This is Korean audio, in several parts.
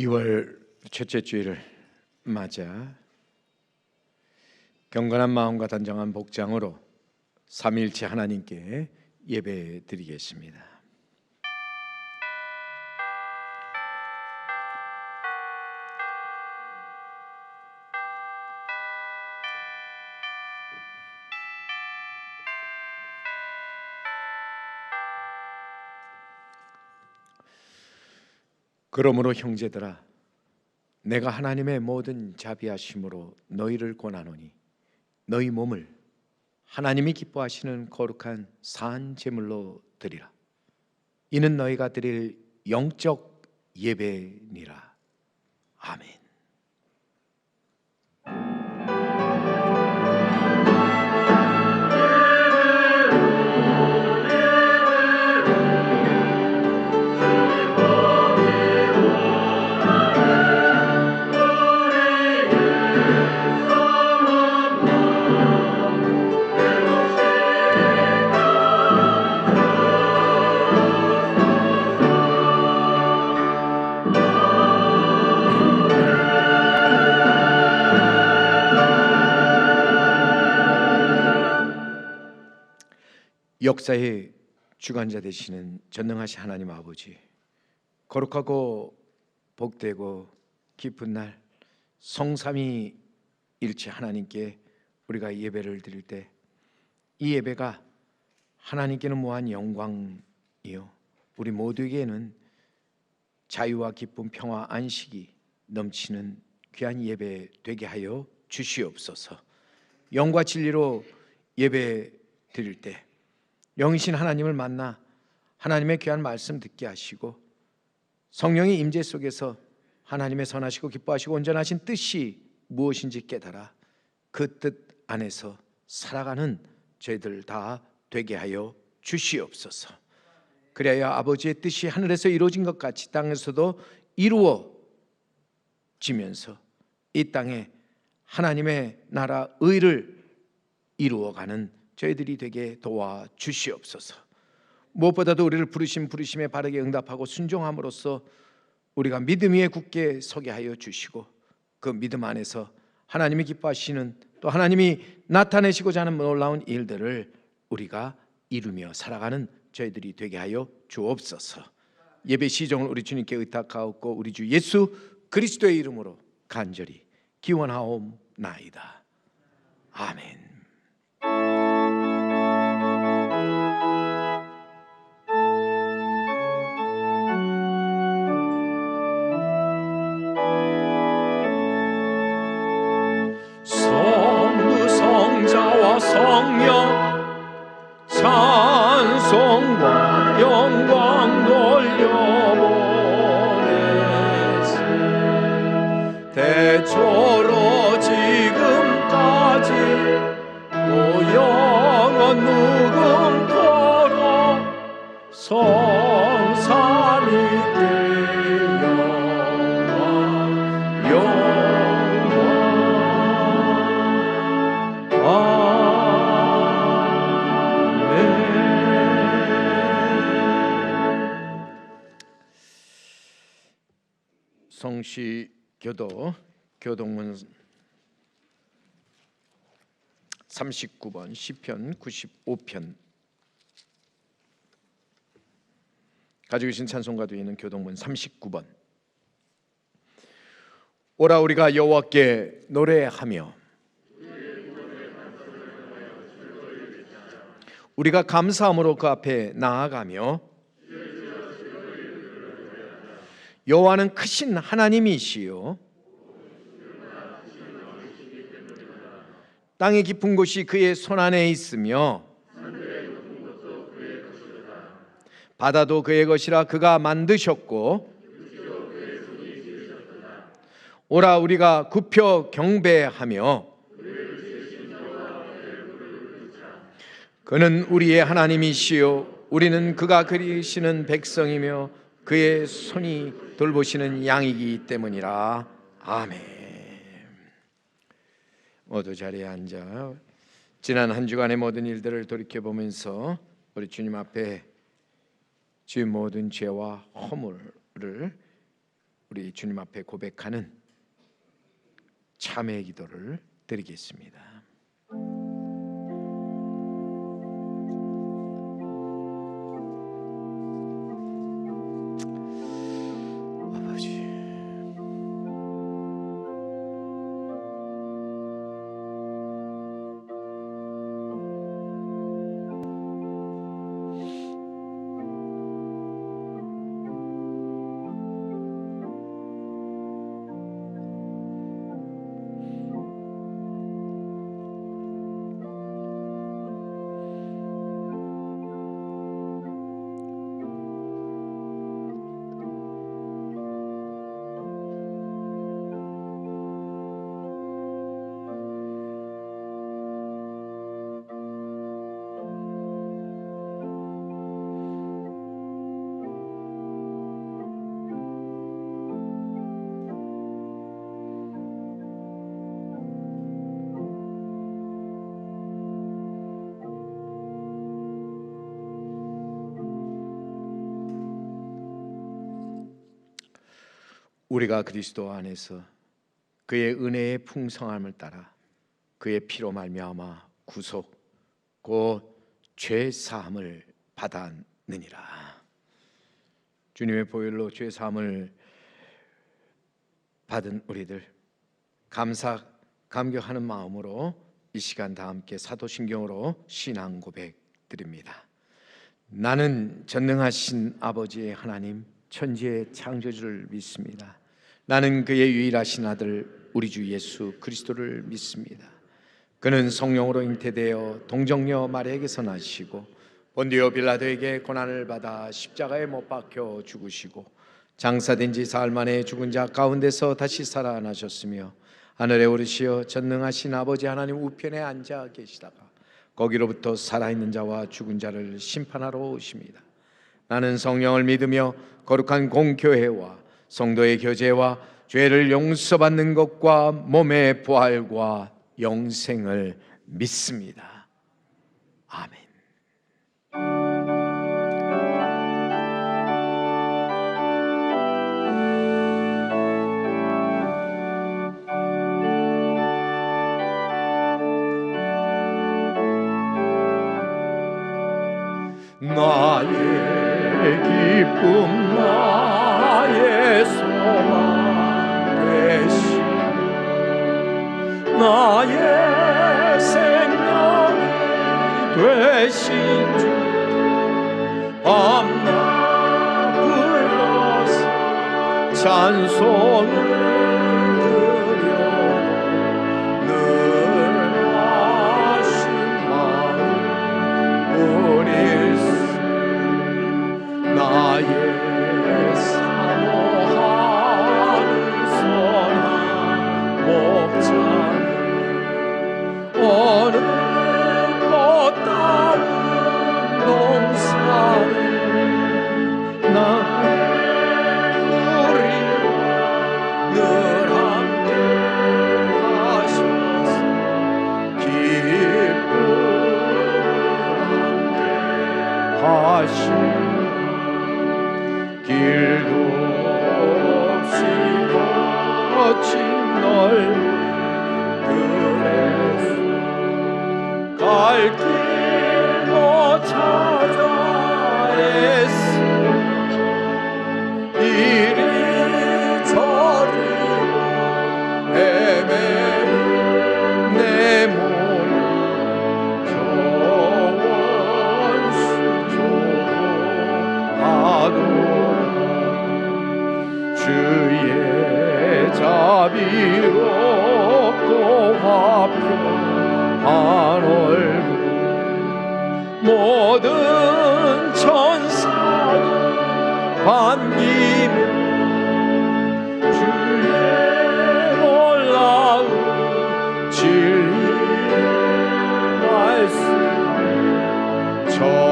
2월 첫째 주일을 맞아 경건한 마음과 단정한 복장으로 삼위일체 하나님께 예배 드리겠습니다. 그러므로 형제들아, 내가 하나님의 모든 자비하심으로 너희를 권하노니 너희 몸을 하나님이 기뻐하시는 거룩한 산 제물로 드리라. 이는 너희가 드릴 영적 예배니라. 아멘. 역사의 주관자 되시는 전능하신 하나님 아버지, 거룩하고 복되고 깊은 날 성삼위일체 하나님께 우리가 예배를 드릴 때 이 예배가 하나님께는 무한 영광이요 우리 모두에게는 자유와 기쁨, 평화, 안식이 넘치는 귀한 예배 되게 하여 주시옵소서. 영과 진리로 예배 드릴 때 영이신 하나님을 만나 하나님의 귀한 말씀 듣게 하시고 성령의 임재 속에서 하나님의 선하시고 기뻐하시고 온전하신 뜻이 무엇인지 깨달아 그 뜻 안에서 살아가는 저희들 다 되게 하여 주시옵소서. 그래야 아버지의 뜻이 하늘에서 이루어진 것 같이 땅에서도 이루어지면서 이 땅에 하나님의 나라 의를 이루어가는 저희들이 되게 도와주시옵소서. 무엇보다도 우리를 부르신 부르심에 바르게 응답하고 순종함으로써 우리가 믿음 위에 굳게 서게 하여 주시고 그 믿음 안에서 하나님이 기뻐하시는 또 하나님이 나타내시고자 하는 놀라운 일들을 우리가 이루며 살아가는 저희들이 되게 하여 주옵소서. 예배 시종을 우리 주님께 의탁하옵고 우리 주 예수 그리스도의 이름으로 간절히 기원하옵나이다. 아멘. 성부성자와 성령 찬송과 영광 돌려보내시 대초로 지금까지 또 영원 누금토록 성삼위께 성시교도 교동문 39번 시편 95편 가지고 계신 찬송가도 있는 교동문 39번. 오라 우리가 여호와께 노래하며 우리가 감사함으로 그 앞에 나아가며 여호와는 크신 하나님이시요 땅의 깊은 곳이 그의 손안에 있으며 바다도 그의 것이라 그가 만드셨고 오라 우리가 굽혀 경배하며 그는 우리의 하나님이시요 우리는 그가 그리시는 백성이며 그의 손이 돌보시는 양이기 때문이라. 아멘. 모두 자리에 앉아 지난 한 주간의 모든 일들을 돌이켜보면서 우리 주님 앞에 주의 모든 죄와 허물을 우리 주님 앞에 고백하는 참회의 기도를 드리겠습니다. 아버지, 우리가 그리스도 안에서 그의 은혜의 풍성함을 따라 그의 피로 말미암아 구속 곧 죄 사함을 받았느니라. 주님의 보혈로 죄 사함을 받은 우리들 감사 감격하는 마음으로 이 시간 다 함께 사도신경으로 신앙 고백 드립니다. 나는 전능하신 아버지의 하나님 천지의 창조주를 믿습니다. 나는 그의 유일하신 아들 우리 주 예수 그리스도를 믿습니다. 그는 성령으로 잉태되어 동정녀 마리아에게서 나시고 본디오 빌라도에게 고난을 받아 십자가에 못 박혀 죽으시고 장사된 지 사흘 만에 죽은 자 가운데서 다시 살아나셨으며 하늘에 오르시어 전능하신 아버지 하나님 우편에 앉아 계시다가 거기로부터 살아있는 자와 죽은 자를 심판하러 오십니다. 나는 성령을 믿으며 거룩한 공교회와 성도의 교제와 죄를 용서받는 것과 몸의 부활과 영생을 믿습니다. 아멘. 나의 기쁨 나의 소망 되시 나의 생명이 되신 주 밤낮 불러서 찬송을 드려 늘 하신 마음 우리 나의 사모하는 선한 목자는 어느 꽃다운 농사를 나의 우리와 늘 함께 하셔서 기쁨 함께 하시고 길도 없이 거친 넓은 들에서 갈 길로 찾아 애쓰 이리 저리 헤매는 내 몸을 겨원수조하도 주의 자비롭고 화평한 얼굴 모든 천사도 반기며 주의 놀라운 진리 말씀 전지마다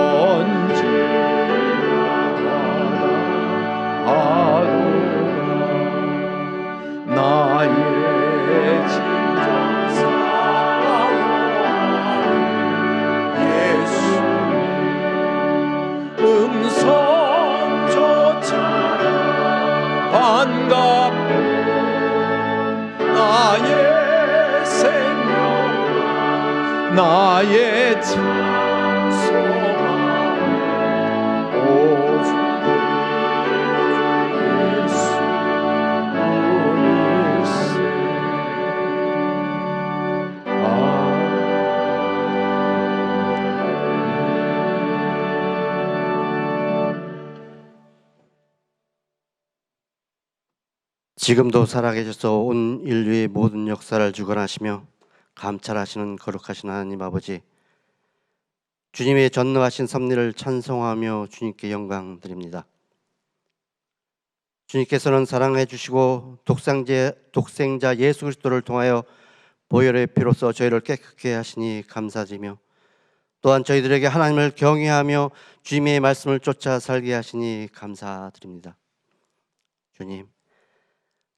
나의 진정 사랑하는 예수 음성조차 반갑고 나의 생명 나의 찬송함 오직 예수뿐일세. 지금도 살아계셔서 온 인류의 모든 역사를 주관하시며 감찰하시는 거룩하신 하나님 아버지, 주님의 전능하신 섭리를 찬송하며 주님께 영광 드립니다. 주님께서는 사랑해 주시고 독생자 예수 그리스도를 통하여 보혈의 피로써 저희를 깨끗게 하시니 감사드리며, 또한 저희들에게 하나님을 경외하며 주님의 말씀을 쫓아 살게 하시니 감사드립니다. 주님,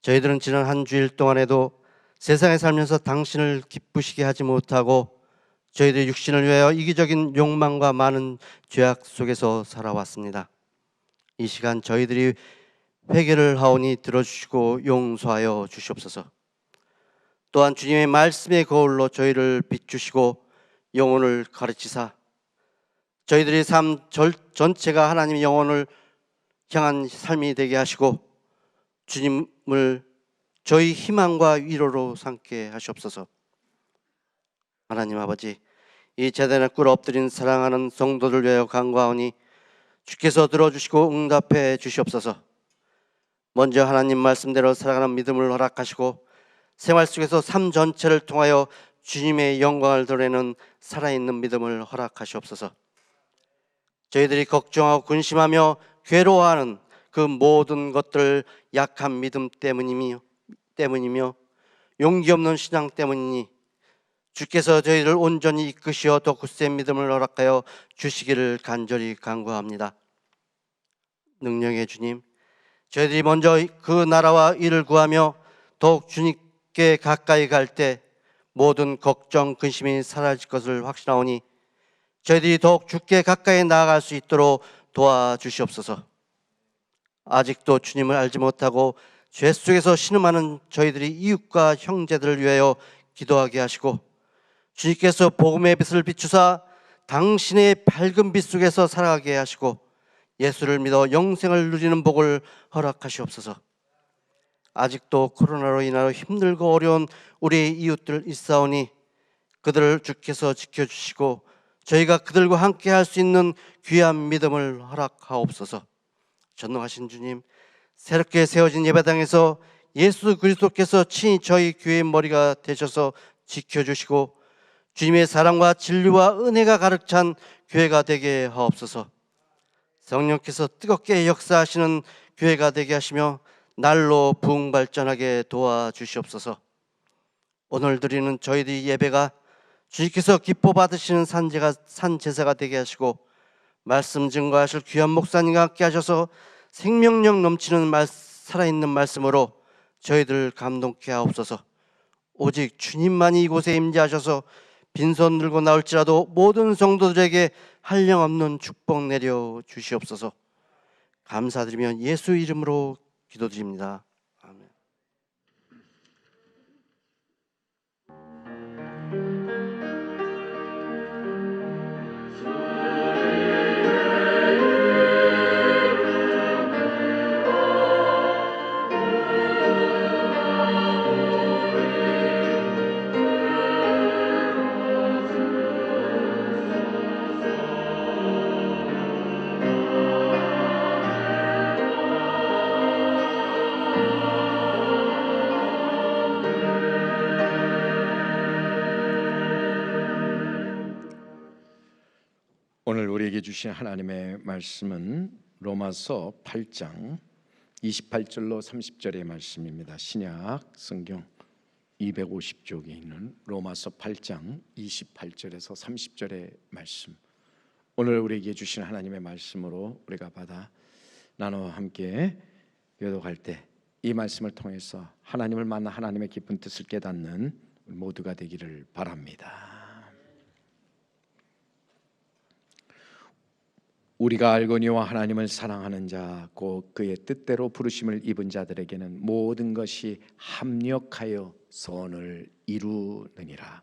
저희들은 지난 한 주일 동안에도 세상에 살면서 당신을 기쁘시게 하지 못하고 저희들의 육신을 위하여 이기적인 욕망과 많은 죄악 속에서 살아왔습니다. 이 시간 저희들이 회개를 하오니 들어주시고 용서하여 주시옵소서. 또한 주님의 말씀의 거울로 저희를 비추시고 영혼을 가르치사 저희들의 삶 전체가 하나님의 영혼을 향한 삶이 되게 하시고 주님을 저희 희망과 위로로 삼게 하시옵소서. 하나님 아버지, 이 제단에 꿇어 엎드린 사랑하는 성도들 위하여 간구하오니 주께서 들어주시고 응답해 주시옵소서. 먼저 하나님 말씀대로 살아가는 믿음을 허락하시고 생활 속에서 삶 전체를 통하여 주님의 영광을 드러내는 살아있는 믿음을 허락하시옵소서. 저희들이 걱정하고 근심하며 괴로워하는 그 모든 것들 약한 믿음 때문이며 용기 없는 신앙 때문이니 주께서 저희를 온전히 이끄시어 더 굳센 믿음을 허락하여 주시기를 간절히 간구합니다. 능력의 주님, 저희들이 먼저 그 나라와 일을 구하며 더욱 주님께 가까이 갈 때 모든 걱정, 근심이 사라질 것을 확신하오니 저희들이 더욱 주께 가까이 나아갈 수 있도록 도와주시옵소서. 아직도 주님을 알지 못하고 죄 속에서 신음하는 저희들이 이웃과 형제들을 위하여 기도하게 하시고 주님께서 복음의 빛을 비추사 당신의 밝은 빛 속에서 살아가게 하시고 예수를 믿어 영생을 누리는 복을 허락하시옵소서. 아직도 코로나로 인하여 힘들고 어려운 우리의 이웃들 있사오니 그들을 주께서 지켜주시고 저희가 그들과 함께 할 수 있는 귀한 믿음을 허락하옵소서. 전능하신 주님, 새롭게 세워진 예배당에서 예수 그리스도께서 친히 저희 교회의 머리가 되셔서 지켜주시고 주님의 사랑과 진리와 은혜가 가득 찬 교회가 되게 하옵소서. 성령께서 뜨겁게 역사하시는 교회가 되게 하시며 날로 부흥 발전하게 도와주시옵소서. 오늘 드리는 저희들의 예배가 주님께서 기뻐 받으시는 산제사가 되게 하시고 말씀 증거하실 귀한 목사님과 함께 하셔서 생명력 넘치는 살아있는 말씀으로 저희들 감동케 하옵소서. 오직 주님만이 이곳에 임재하셔서 빈손 들고 나올지라도 모든 성도들에게 한량없는 축복 내려 주시옵소서. 감사드리며 예수 이름으로 기도드립니다. 아멘. 오늘 우리에게 주신 하나님의 말씀은 로마서 8장 28절로 30절의 말씀입니다. 신약 성경 250쪽에 있는 로마서 8장 28절에서 30절의 말씀, 오늘 우리에게 주신 하나님의 말씀으로 우리가 받아 나눠 함께 교독할 때 이 말씀을 통해서 하나님을 만나 하나님의 깊은 뜻을 깨닫는 모두가 되기를 바랍니다. 우리가 알거니와 하나님을 사랑하는 자 곧 그의 뜻대로 부르심을 입은 자들에게는 모든 것이 합력하여 선을 이루느니라.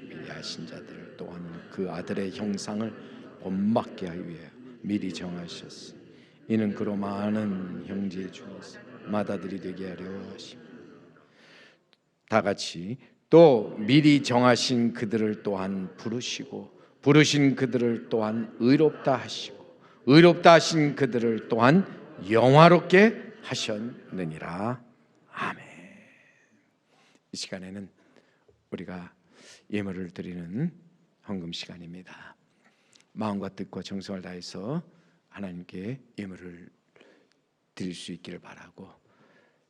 위대하신 자들 또한 그 아들의 형상을 본받게 하기 위해 미리 정하셨으니 이는 그로 많은 형제 중에서 맏아들이 되게 하려 하십니다. 다 같이 또 미리 정하신 그들을 또한 부르시고 부르신 그들을 또한 의롭다 하시고 의롭다 하신 그들을 또한 영화롭게 하셨느니라. 아멘. 이 시간에는 우리가 예물을 드리는 헌금 시간입니다. 마음과 뜻과 정성을 다해서 하나님께 예물을 드릴 수 있기를 바라고,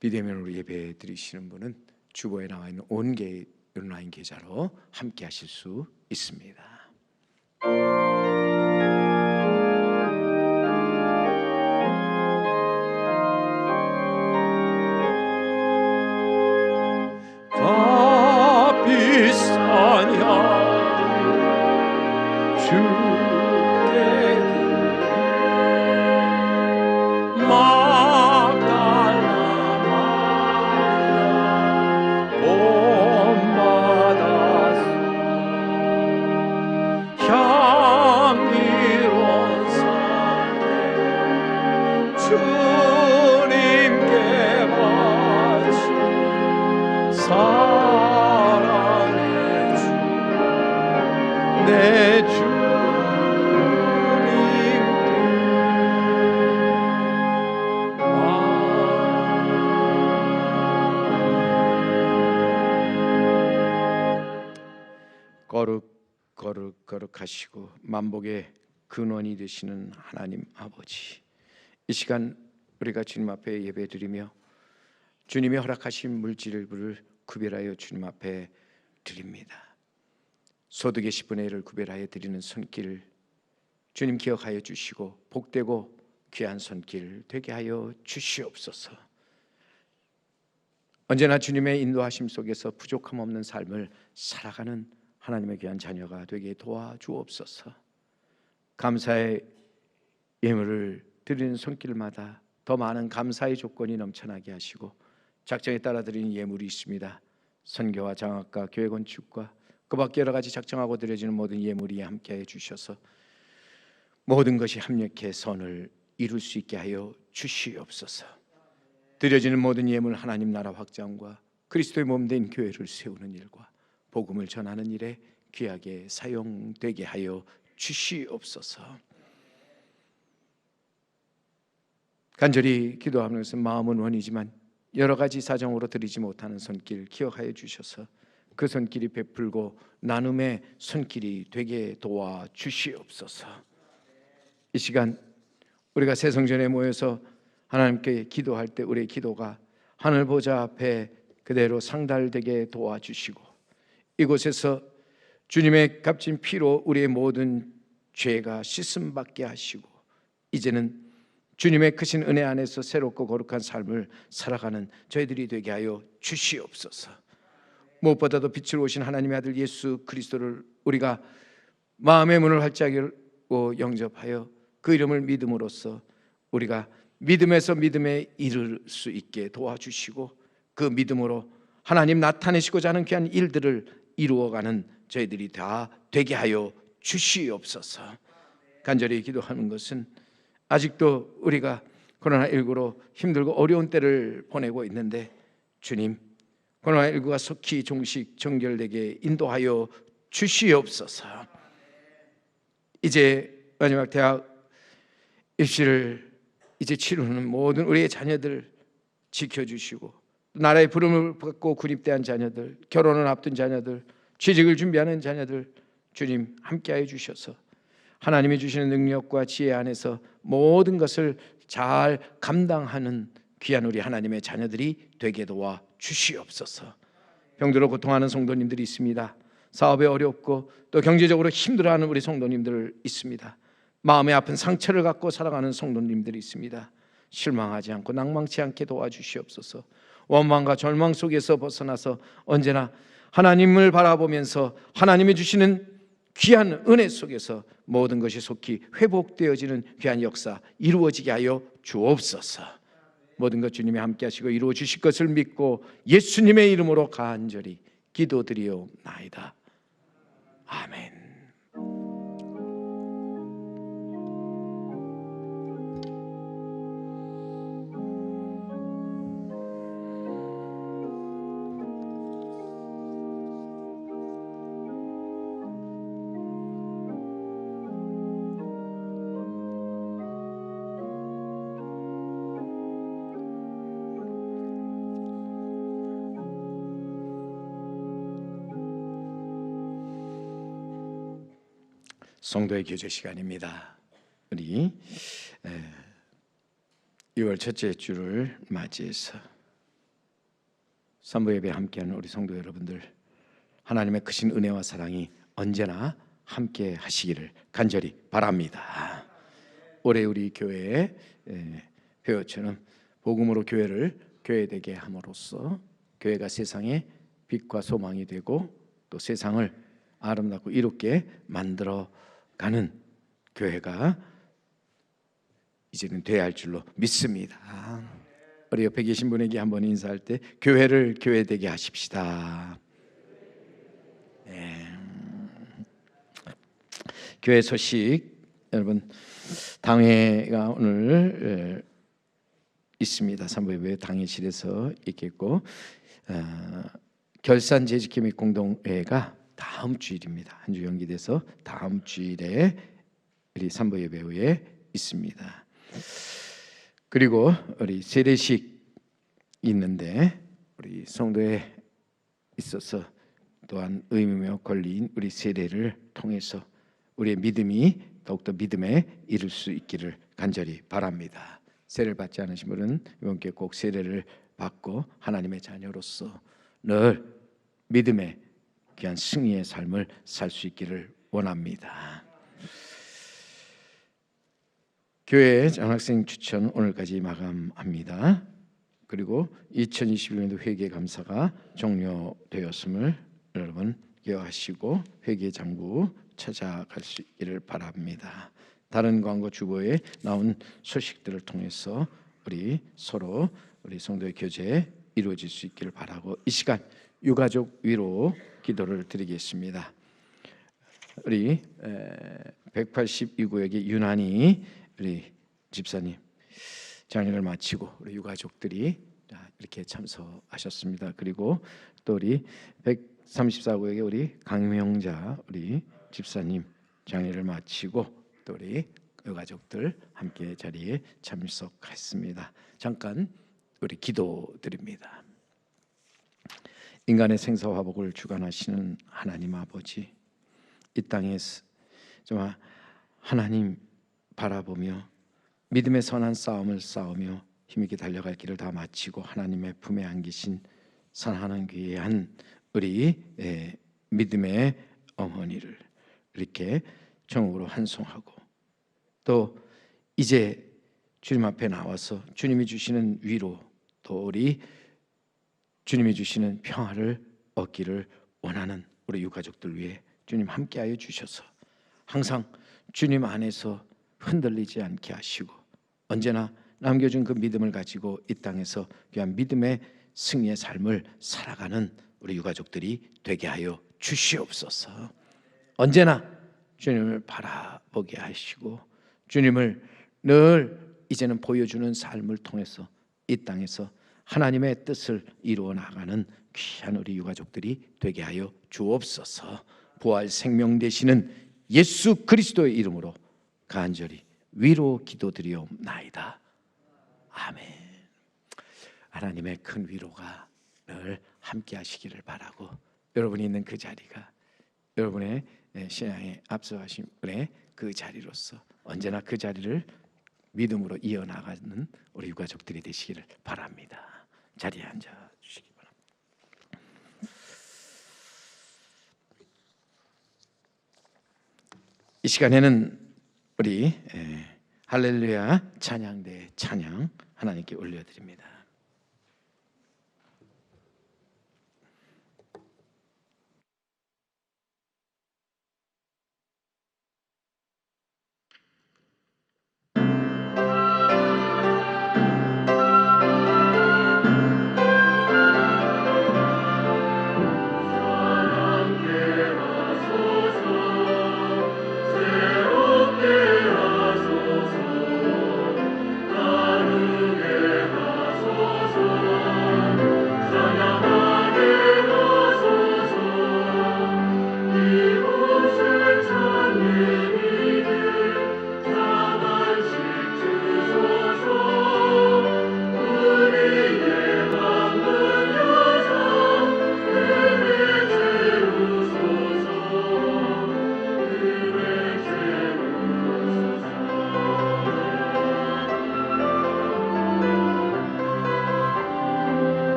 비대면으로 예배 드리시는 분은 주보에 나와 있는 온게이 온라인 계좌로 함께 하실 수 있습니다. 비싼 향 주께 막달라 본받아 향기로운 삶에 주님께 바치 내 거룩하시고 만복의 근원이 되시는 하나님 아버지, 이 시간 우리가 주님 앞에 예배드리며 주님이 허락하신 물질을 구별하여 주님 앞에 드립니다. 소득의 10분의 1을 구별하여 드리는 손길 주님 기억하여 주시고 복되고 귀한 손길 되게 하여 주시옵소서. 언제나 주님의 인도하심 속에서 부족함 없는 삶을 살아가는 하나님의 귀한 자녀가 되게 도와주옵소서. 감사의 예물을 드리는 손길마다 더 많은 감사의 조건이 넘쳐나게 하시고, 작정에 따라 드리는 예물이 있습니다. 선교와 장학과 교회 건축과 그 밖에 여러 가지 작정하고 드려지는 모든 예물이 함께해 주셔서 모든 것이 합력해 선을 이룰 수 있게 하여 주시옵소서. 드려지는 모든 예물 하나님 나라 확장과 그리스도의 몸된 교회를 세우는 일과 복음을 전하는 일에 귀하게 사용되게 하여 주시옵소서. 간절히 기도하는 것은 마음은 원이지만 여러 가지 사정으로 드리지 못하는 손길 기억하여 주셔서 그 손길이 베풀고 나눔의 손길이 되게 도와주시옵소서. 이 시간 우리가 새 성전에 모여서 하나님께 기도할 때 우리의 기도가 하늘 보좌 앞에 그대로 상달되게 도와주시고, 이곳에서 주님의 값진 피로 우리의 모든 죄가 씻음받게 하시고, 이제는 주님의 크신 은혜 안에서 새롭고 거룩한 삶을 살아가는 저희들이 되게 하여 주시옵소서. 무엇보다도 빛을 오신 하나님의 아들 예수 그리스도를 우리가 마음의 문을 활짝 열고 영접하여 그 이름을 믿음으로써 우리가 믿음에서 믿음에 이를 수 있게 도와주시고, 그 믿음으로 하나님 나타내시고자 하는 귀한 일들을 이루어가는 저희들이 다 되게 하여 주시옵소서. 간절히 기도하는 것은 아직도 우리가 코로나19로 힘들고 어려운 때를 보내고 있는데, 주님 코로나19가 속히 종식 정결되게 인도하여 주시옵소서. 이제 마지막 대학 입시를 이제 치르는 모든 우리의 자녀들 지켜주시고, 나라의 부름을 받고 군입대한 자녀들, 결혼을 앞둔 자녀들, 취직을 준비하는 자녀들 주님 함께하여 주셔서 하나님이 주시는 능력과 지혜 안에서 모든 것을 잘 감당하는 귀한 우리 하나님의 자녀들이 되게 도와 주시옵소서. 병들어 고통하는 성도님들이 있습니다. 사업에 어렵고 또 경제적으로 힘들어하는 우리 성도님들 있습니다. 마음의 아픈 상처를 갖고 살아가는 성도님들이 있습니다. 실망하지 않고 낭망치 않게 도와주시옵소서. 원망과 절망 속에서 벗어나서 언제나 하나님을 바라보면서 하나님이 주시는 귀한 은혜 속에서 모든 것이 속히 회복되어지는 귀한 역사 이루어지게 하여 주옵소서. 모든 것 주님이 함께 하시고 이루어 주실 것을 믿고 예수님의 이름으로 간절히 기도드리옵나이다. 아멘. 성도의 교제 시간입니다. 우리 6월 첫째 주를 맞이해서 산부 예배 함께하는 우리 성도 여러분들, 하나님의 크신 은혜와 사랑이 언제나 함께 하시기를 간절히 바랍니다. 올해 우리 교회의 회어처럼 복음으로 교회를 교회되게 함으로써 교회가 세상의 빛과 소망이 되고 또 세상을 아름답고 이롭게 만들어 가는 교회가 이제는 돼야 할 줄로 믿습니다. 우리 옆에 계신 분에게 한번 인사할 때 교회를 교회되게 하십시다. 네. 교회 소식, 여러분 당회가 오늘 있습니다. 산부예배 당회실에서 있겠고 결산 재직회 및 공동회가 다음 주일입니다. 한 주 연기돼서 다음 주일에 우리 산부예배 후에 있습니다. 그리고 우리 세례식 있는데 우리 성도에 있어서 또한 의무며 권리인 우리 세례를 통해서 우리의 믿음이 더욱더 믿음에 이를 수 있기를 간절히 바랍니다. 세례를 받지 않으신 분은 이번 기회에 꼭 세례를 받고 하나님의 자녀로서 늘 믿음의 귀한 승리의 삶을 살 수 있기를 원합니다. 교회 장학생 추천 오늘까지 마감합니다. 그리고 2021년도 회계 감사가 종료되었음을 여러분 기억하시고 회계 장부 찾아갈 수 있기를 바랍니다. 다른 광고 주보에 나온 소식들을 통해서 우리 서로 우리 성도의 교제 이루어질 수 있기를 바라고 이 시간 유가족 위로 기도를 드리겠습니다. 우리 182구역의 유난히 우리 집사님 장례를 마치고 우리 유가족들이 이렇게 참석하셨습니다. 그리고 또 우리 134구역의 우리 강명자 우리 집사님 장례를 마치고 또 우리 유가족들 함께 자리에 참석했습니다. 잠깐 우리 기도드립니다. 인간의 생사화복을 주관하시는 하나님 아버지, 이 땅에서 정말 하나님 바라보며 믿음의 선한 싸움을 싸우며 힘있게 달려갈 길을 다 마치고 하나님의 품에 안기신 사랑하는 귀한 우리 믿음의 어머니를 이렇게 정으로 환송하고 또 이제 주님 앞에 나와서 주님이 주시는 위로 또 우리 주님이 주시는 평화를 얻기를 원하는 우리 유가족들 위해 주님 함께하여 주셔서 항상 주님 안에서 흔들리지 않게 하시고 언제나 남겨준 그 믿음을 가지고 이 땅에서 귀한 믿음의 승리의 삶을 살아가는 우리 유가족들이 되게 하여 주시옵소서. 언제나 주님을 바라보게 하시고 주님을 늘 이제는 보여주는 삶을 통해서 이 땅에서 하나님의 뜻을 이루어 나가는 귀한 우리 유가족들이 되게 하여 주옵소서. 부활 생명 되시는 예수 그리스도의 이름으로 간절히 위로 기도드리옵나이다. 아멘. 하나님의 큰 위로가 늘 함께 하시기를 바라고 여러분이 있는 그 자리가 여러분의 신앙에 앞서가신 분의 그 자리로서 언제나 그 자리를 믿음으로 이어나가는 우리 유가족들이 되시기를 바랍니다. 자리에 앉아 주시기 바랍니다. 이 시간에는 우리 할렐루야 찬양대 찬양 하나님께 올려드립니다.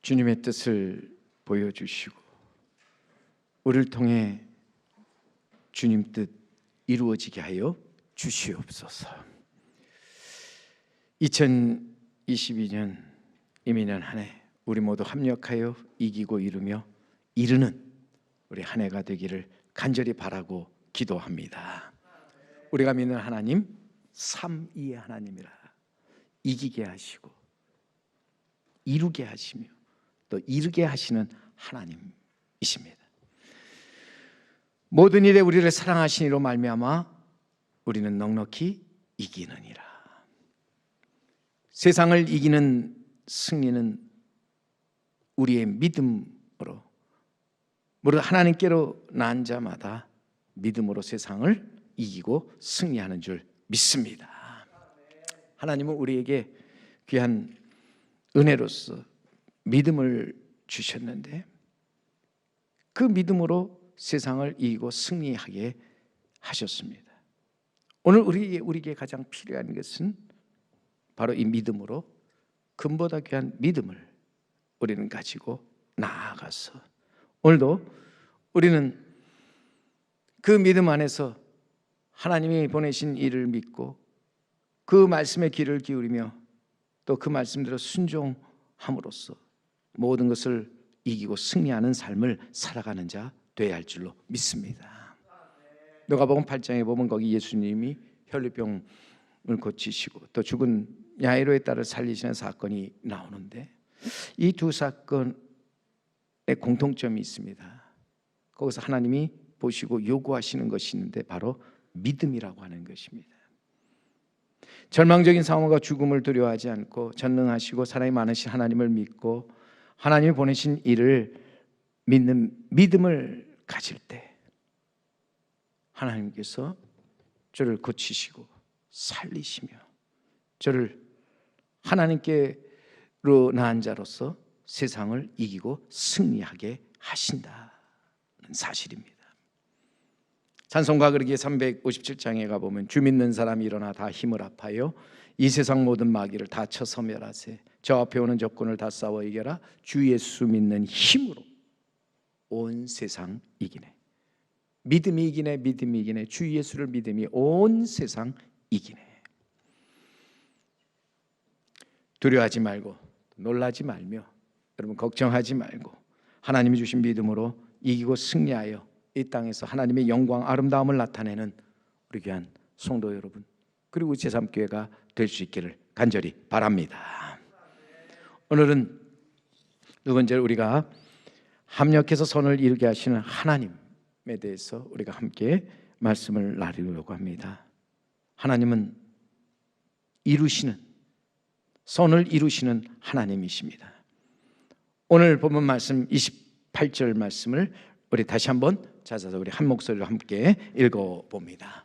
주님의 뜻을 보여주시고 우리를 통해 주님 뜻 이루어지게 하여 주시옵소서. 2022년 이민년 한 해 우리 모두 합력하여 이기고 이루며 이루는 우리 한 해가 되기를 간절히 바라고 기도합니다. 우리가 믿는 하나님 삼위의 하나님이라 이기게 하시고 이루게 하시며 또 이루게 하시는 하나님이십니다. 모든 일에 우리를 사랑하시니로 말미암아 우리는 넉넉히 이기느니라. 세상을 이기는 승리는 우리의 믿음으로 무릇 하나님께로 난 자마다 믿음으로 세상을 이기고 승리하는 줄 믿습니다. 하나님은 우리에게 귀한 은혜로서 믿음을 주셨는데 그 믿음으로 세상을 이기고 승리하게 하셨습니다. 오늘 우리에게 가장 필요한 것은 바로 이 믿음으로 금보다 귀한 믿음을 우리는 가지고 나아가서 오늘도 우리는 그 믿음 안에서 하나님이 보내신 일을 믿고 그 말씀에 귀를 기울이며 또 그 말씀대로 순종함으로써 모든 것을 이기고 승리하는 삶을 살아가는 자 되어야 할 줄로 믿습니다. 누가복음 8장에 보면 거기 예수님이 혈루병을 고치시고 또 죽은 야이로의 딸을 살리시는 사건이 나오는데 이 두 사건에 공통점이 있습니다. 거기서 하나님이 보시고 요구하시는 것이 있는데 바로 믿음이라고 하는 것입니다. 절망적인 상황과 죽음을 두려워하지 않고 전능하시고 사랑이 많으신 하나님을 믿고 하나님이 보내신 일을 믿는 믿음을 가질 때 하나님께서 저를 고치시고 살리시며 저를 하나님께로 나은 자로서 세상을 이기고 승리하게 하신다는 사실입니다. 찬송가 그러기에 357장에 가보면 주 믿는 사람이 일어나 다 힘을 합하여 이 세상 모든 마귀를 다 쳐 섬멸하세 저 앞에 오는 적군을 다 싸워 이겨라 주 예수 믿는 힘으로 온 세상 이기네. 믿음이 이기네. 믿음이 이기네. 주 예수를 믿음이 온 세상 이기네. 두려워하지 말고 놀라지 말며 여러분 걱정하지 말고 하나님이 주신 믿음으로 이기고 승리하여 이 땅에서 하나님의 영광 아름다움을 나타내는 우리 귀한 성도 여러분 그리고 제3교회가 될 수 있기를 간절히 바랍니다. 오늘은 두 번째로 우리가 합력해서 선을 이루게 하시는 하나님에 대해서 우리가 함께 말씀을 나누려고 합니다. 하나님은 이루시는 선을 이루시는 하나님이십니다. 오늘 본문 말씀 28절 말씀을 우리 다시 한번 찾아서 우리 한 목소리로 함께 읽어봅니다.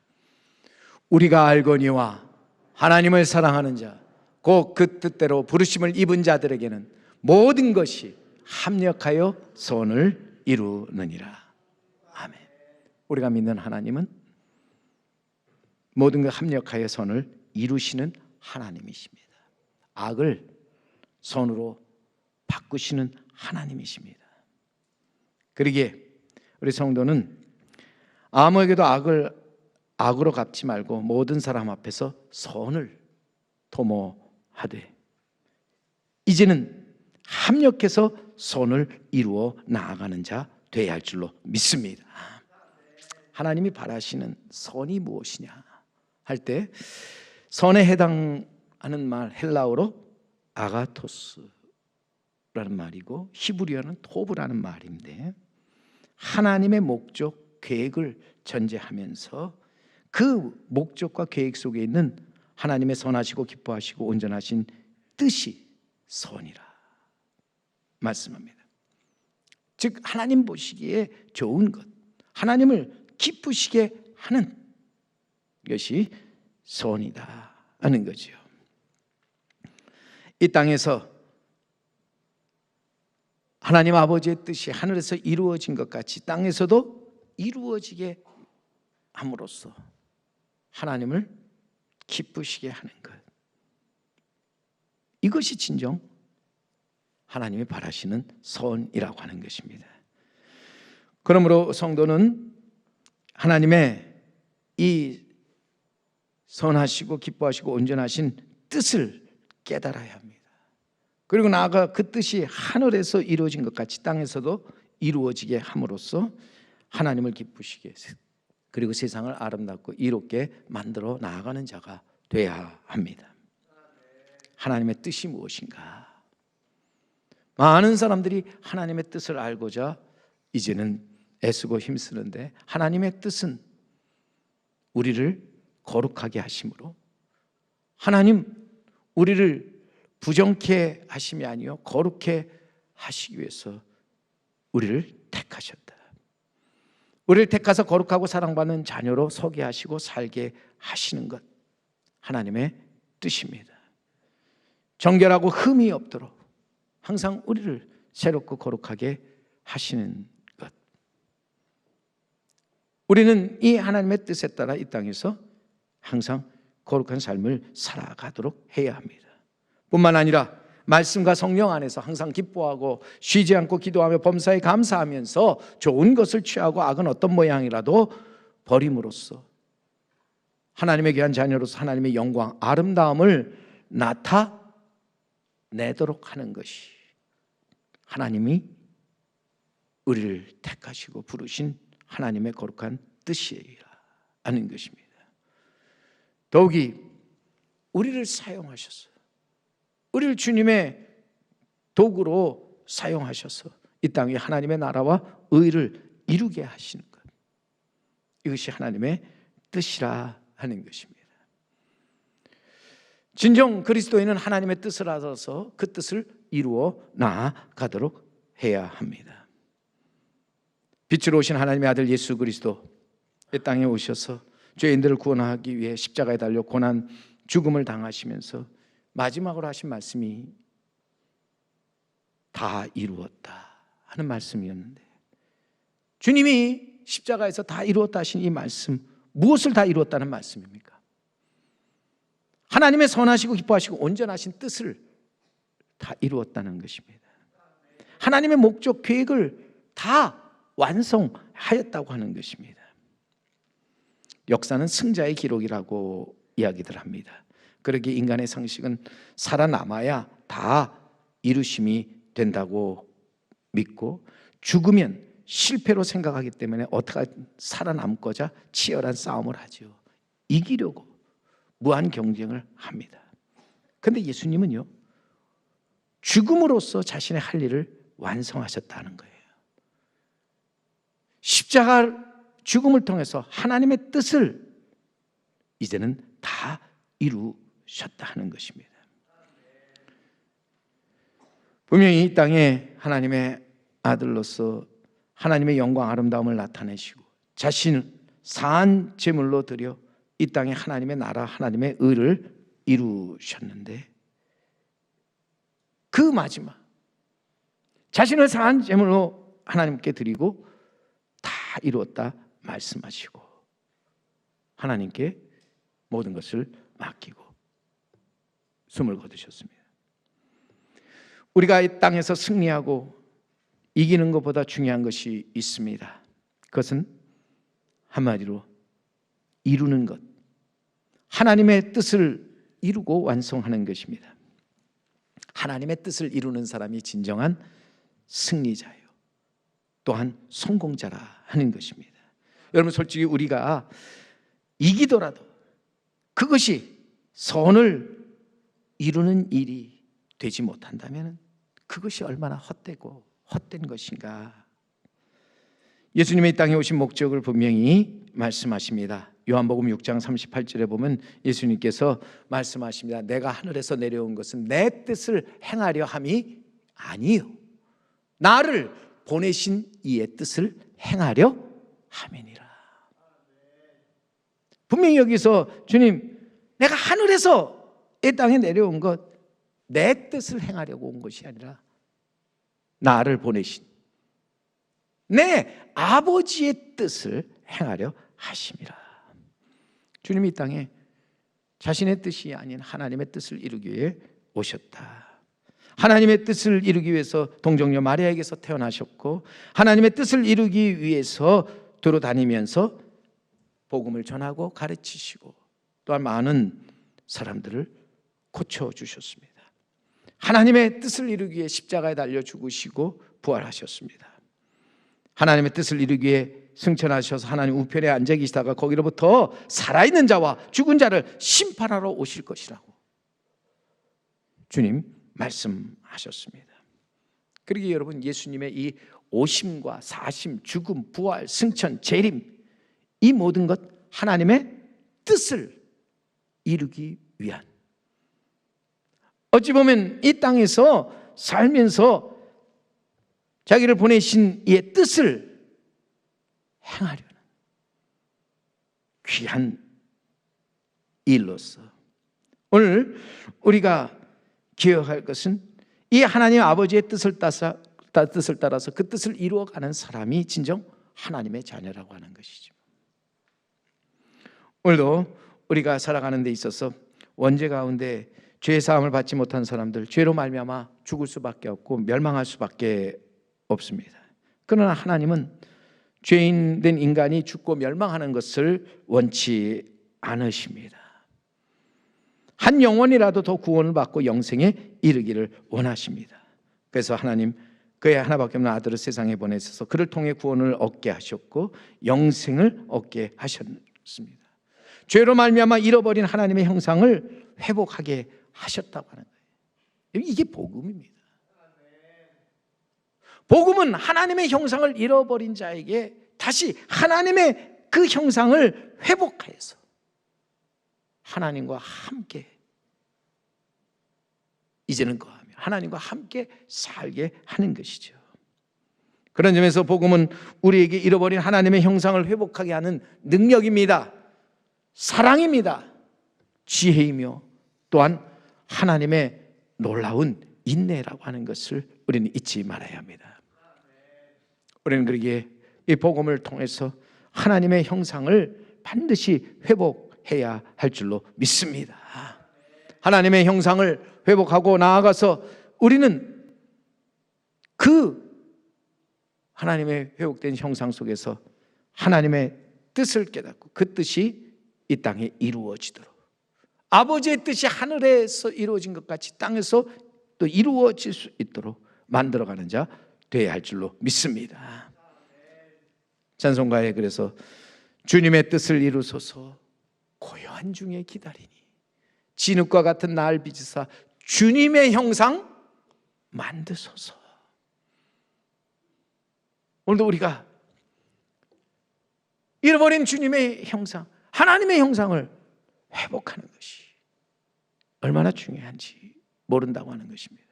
우리가 알거니와 하나님을 사랑하는 자 곧 그 뜻대로 부르심을 입은 자들에게는 모든 것이 합력하여 선을 이루느니라. 아멘. 우리가 믿는 하나님은 모든 것 합력하여 선을 이루시는 하나님이십니다. 악을 선으로 바꾸시는 하나님이십니다. 그러기에 우리 성도는 아무에게도 악으로 갚지 말고 모든 사람 앞에서 선을 도모하되 이제는 합력해서 선을 이루어 나아가는 자 되어야 할 줄로 믿습니다. 하나님이 바라시는 선이 무엇이냐 할 때 선에 해당하는 말 헬라어로 아가토스라는 말이고 히브리어는 토브라는 말인데 하나님의 목적, 계획을 전제하면서 그 목적과 계획 속에 있는 하나님의 선하시고 기뻐하시고 온전하신 뜻이 선이라 말씀합니다. 즉 하나님 보시기에 좋은 것, 하나님을 기쁘시게 하는 것이 선이다 하는 거죠. 이 땅에서 하나님 아버지의 뜻이 하늘에서 이루어진 것 같이 땅에서도 이루어지게 함으로써 하나님을 기쁘시게 하는 것, 이것이 진정 하나님이 바라시는 선이라고 하는 것입니다. 그러므로 성도는 하나님의 이 선하시고 기뻐하시고 온전하신 뜻을 깨달아야 합니다. 그리고 나아가 그 뜻이 하늘에서 이루어진 것 같이 땅에서도 이루어지게 함으로써 하나님을 기쁘시게 그리고 세상을 아름답고 이롭게 만들어 나아가는 자가 돼야 합니다. 하나님의 뜻이 무엇인가? 많은 사람들이 하나님의 뜻을 알고자 이제는 애쓰고 힘쓰는데, 하나님의 뜻은 우리를 거룩하게 하심으로, 하나님 우리를 부정케 하심이 아니요 거룩해 하시기 위해서 우리를 택하셨다. 우리를 택하사 거룩하고 사랑받는 자녀로 서게 하시고 살게 하시는 것, 하나님의 뜻입니다. 정결하고 흠이 없도록 항상 우리를 새롭고 거룩하게 하시는 것. 우리는 이 하나님의 뜻에 따라 이 땅에서 항상 거룩한 삶을 살아가도록 해야 합니다. 뿐만 아니라 말씀과 성령 안에서 항상 기뻐하고 쉬지 않고 기도하며 범사에 감사하면서 좋은 것을 취하고 악은 어떤 모양이라도 버림으로써 하나님의 귀한 자녀로서 하나님의 영광, 아름다움을 나타내도록 하는 것이 하나님이 우리를 택하시고 부르신 하나님의 거룩한 뜻이라는 것입니다. 더욱이 우리를 사용하셔서, 우리를 주님의 도구로 사용하셔서 이 땅에 하나님의 나라와 의를 이루게 하시는 것, 이것이 하나님의 뜻이라 하는 것입니다. 진정 그리스도인은 하나님의 뜻을 알아서 그 뜻을 이루어 나아가도록 해야 합니다. 빛으로 오신 하나님의 아들 예수 그리스도 이 땅에 오셔서 죄인들을 구원하기 위해 십자가에 달려 고난, 죽음을 당하시면서 마지막으로 하신 말씀이 다 이루었다 하는 말씀이었는데, 주님이 십자가에서 다 이루었다 하신 이 말씀, 무엇을 다 이루었다는 말씀입니까? 하나님의 선하시고 기뻐하시고 온전하신 뜻을 다 이루었다는 것입니다. 하나님의 목적, 계획을 다 완성하였다고 하는 것입니다. 역사는 승자의 기록이라고 이야기들 합니다. 그러기에 인간의 상식은 살아남아야 다 이루심이 된다고 믿고, 죽으면 실패로 생각하기 때문에 어떻게 살아남고자 치열한 싸움을 하죠. 이기려고 무한 경쟁을 합니다. 그런데 예수님은요, 죽음으로써 자신의 할 일을 완성하셨다는 거예요. 십자가 죽음을 통해서 하나님의 뜻을 이제는 다 이루셨다 하는 것입니다. 분명히 이 땅에 하나님의 아들로서 하나님의 영광, 아름다움을 나타내시고 자신을 사한 제물로 드려 이 땅에 하나님의 나라, 하나님의 의를 이루셨는데, 그 마지막 자신을 사한 제물로 하나님께 드리고 다 이루었다 말씀하시고 하나님께 모든 것을 맡기고 숨을 거두셨습니다. 우리가 이 땅에서 승리하고 이기는 것보다 중요한 것이 있습니다. 그것은 한마디로 이루는 것, 하나님의 뜻을 이루고 완성하는 것입니다. 하나님의 뜻을 이루는 사람이 진정한 승리자예요. 또한 성공자라 하는 것입니다. 여러분, 솔직히 우리가 이기더라도 그것이 선을 이루는 일이 되지 못한다면 그것이 얼마나 헛되고 헛된 것인가. 예수님의 이 땅에 오신 목적을 분명히 말씀하십니다. 요한복음 6장 38절에 보면 예수님께서 말씀하십니다. 내가 하늘에서 내려온 것은 내 뜻을 행하려 함이 아니요, 나를 보내신 이의 뜻을 행하려 함이니라. 분명히 여기서 주님, 내가 하늘에서 이 땅에 내려온 것, 내 뜻을 행하려고 온 것이 아니라 나를 보내신 내 아버지의 뜻을 행하려 하심이라. 주님이 이 땅에 자신의 뜻이 아닌 하나님의 뜻을 이루기 위해 오셨다. 하나님의 뜻을 이루기 위해서 동정녀 마리아에게서 태어나셨고 하나님의 뜻을 이루기 위해서 돌아다니면서 복음을 전하고 가르치시고 또한 많은 사람들을 고쳐주셨습니다. 하나님의 뜻을 이루기 위해 십자가에 달려 죽으시고 부활하셨습니다. 하나님의 뜻을 이루기 위해 승천하셔서 하나님 우편에 앉아 계시다가 거기로부터 살아있는 자와 죽은 자를 심판하러 오실 것이라고 주님 말씀하셨습니다. 그러기에 여러분, 예수님의 이 오심과 사심, 죽음, 부활, 승천, 재림, 이 모든 것 하나님의 뜻을 이루기 위한, 어찌 보면 이 땅에서 살면서 자기를 보내신 이의 뜻을 행하려는 귀한 일로서 오늘 우리가 기억할 것은 이 하나님 아버지의 뜻을 따라서 그 뜻을 이루어가는 사람이 진정 하나님의 자녀라고 하는 것이죠. 오늘도 우리가 살아가는 데 있어서 원죄 가운데 죄의 사함을 받지 못한 사람들, 죄로 말미암아 죽을 수밖에 없고 멸망할 수밖에 없습니다. 그러나 하나님은 죄인 된 인간이 죽고 멸망하는 것을 원치 않으십니다. 한 영혼이라도 더 구원을 받고 영생에 이르기를 원하십니다. 그래서 하나님 그의 하나밖에 없는 아들을 세상에 보내셔서 그를 통해 구원을 얻게 하셨고 영생을 얻게 하셨습니다. 죄로 말미암아 잃어버린 하나님의 형상을 회복하게 하셨다고 하는 거예요. 이게 복음입니다. 복음은 하나님의 형상을 잃어버린 자에게 다시 하나님의 그 형상을 회복하여서 하나님과 함께 이제는 거하며 하나님과 함께 살게 하는 것이죠. 그런 점에서 복음은 우리에게 잃어버린 하나님의 형상을 회복하게 하는 능력입니다. 사랑입니다. 지혜이며 또한 하나님의 놀라운 인내라고 하는 것을 우리는 잊지 말아야 합니다. 우리는 그러기에 이 복음을 통해서 하나님의 형상을 반드시 회복해야 할 줄로 믿습니다. 하나님의 형상을 회복하고 나아가서 우리는 그 하나님의 회복된 형상 속에서 하나님의 뜻을 깨닫고 그 뜻이 이 땅에 이루어지도록, 아버지의 뜻이 하늘에서 이루어진 것 같이 땅에서 또 이루어질 수 있도록 만들어가는 자 되어야 할 줄로 믿습니다. 찬송가에 그래서 주님의 뜻을 이루소서 고요한 중에 기다리니 진흙과 같은 날 빚으사 주님의 형상 만드소서. 오늘도 우리가 잃어버린 주님의 형상, 하나님의 형상을 회복하는 것이 얼마나 중요한지 모른다고 하는 것입니다.